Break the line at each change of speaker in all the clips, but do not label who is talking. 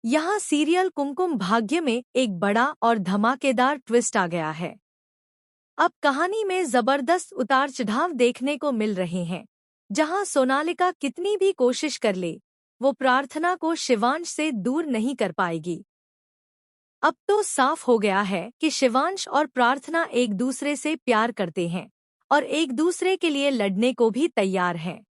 यहाँ सीरियल कुमकुम भाग्य में एक बड़ा और धमाकेदार ट्विस्ट आ गया है। अब कहानी में जबरदस्त उतार चढ़ाव देखने को मिल रहे हैं। जहाँ सोनालिका कितनी भी कोशिश कर ले, वो प्रार्थना को शिवांश से दूर नहीं कर पाएगी। अब तो साफ हो गया है कि शिवांश और प्रार्थना एक दूसरे से प्यार करते हैं और एक दूसरे के लिए लड़ने को भी तैयार हैं।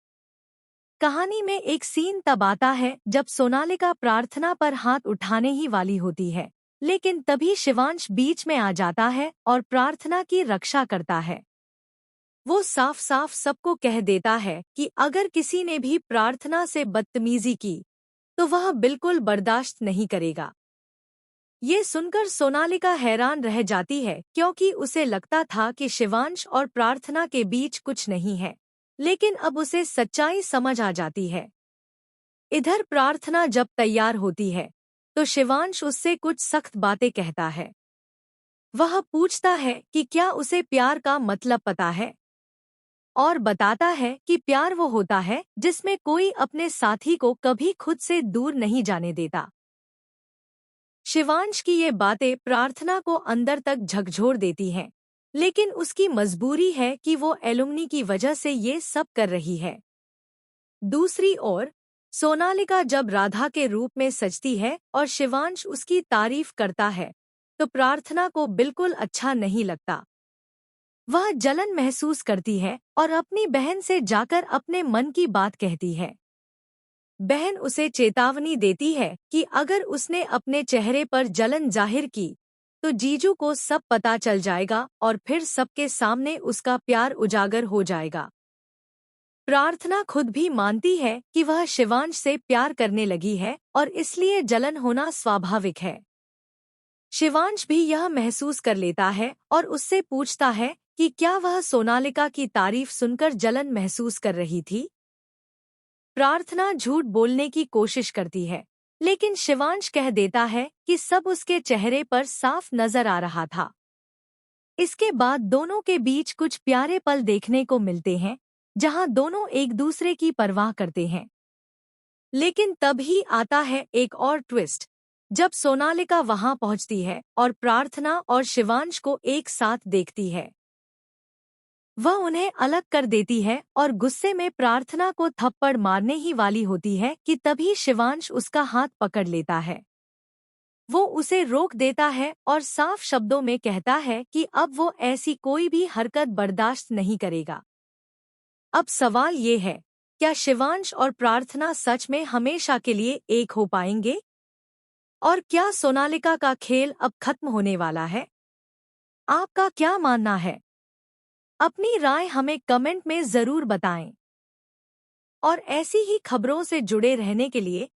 कहानी में एक सीन तब आता है जब सोनालिका प्रार्थना पर हाथ उठाने ही वाली होती है, लेकिन तभी शिवांश बीच में आ जाता है और प्रार्थना की रक्षा करता है। वो साफ साफ सबको कह देता है कि अगर किसी ने भी प्रार्थना से बदतमीजी की तो वह बिल्कुल बर्दाश्त नहीं करेगा। ये सुनकर सोनालिका हैरान रह जाती है, क्योंकि उसे लगता था कि शिवांश और प्रार्थना के बीच कुछ नहीं है, लेकिन अब उसे सच्चाई समझ आ जाती है। इधर प्रार्थना जब तैयार होती है तो शिवांश उससे कुछ सख्त बातें कहता है। वह पूछता है कि क्या उसे प्यार का मतलब पता है, और बताता है कि प्यार वो होता है जिसमें कोई अपने साथी को कभी खुद से दूर नहीं जाने देता। शिवांश की ये बातें प्रार्थना को अंदर तक झकझोर देती हैं, लेकिन उसकी मजबूरी है कि वो एलुमनी की वजह से ये सब कर रही है। दूसरी ओर सोनालिका जब राधा के रूप में सजती है और शिवांश उसकी तारीफ करता है तो प्रार्थना को बिल्कुल अच्छा नहीं लगता। वह जलन महसूस करती है और अपनी बहन से जाकर अपने मन की बात कहती है। बहन उसे चेतावनी देती है कि अगर उसने अपने चेहरे पर जलन जाहिर की तो जीजू को सब पता चल जाएगा और फिर सबके सामने उसका प्यार उजागर हो जाएगा। प्रार्थना खुद भी मानती है कि वह शिवांश से प्यार करने लगी है और इसलिए जलन होना स्वाभाविक है। शिवांश भी यह महसूस कर लेता है और उससे पूछता है कि क्या वह सोनालिका की तारीफ सुनकर जलन महसूस कर रही थी। प्रार्थना झूठ बोलने की कोशिश करती है, लेकिन शिवांश कह देता है कि सब उसके चेहरे पर साफ नजर आ रहा था। इसके बाद दोनों के बीच कुछ प्यारे पल देखने को मिलते हैं, जहां दोनों एक दूसरे की परवाह करते हैं। लेकिन तभी आता है एक और ट्विस्ट, जब सोनालिका वहां पहुंचती है और प्रार्थना और शिवांश को एक साथ देखती है। वह उन्हें अलग कर देती है और गुस्से में प्रार्थना को थप्पड़ मारने ही वाली होती है कि तभी शिवांश उसका हाथ पकड़ लेता है। वो उसे रोक देता है और साफ शब्दों में कहता है कि अब वो ऐसी कोई भी हरकत बर्दाश्त नहीं करेगा। अब सवाल ये है, क्या शिवांश और प्रार्थना सच में हमेशा के लिए एक हो पाएंगे? और क्या सोनालिका का खेल अब खत्म होने वाला है? आपका क्या मानना है? अपनी राय हमें कमेंट में जरूर बताएं। और ऐसी ही खबरों से जुड़े रहने के लिए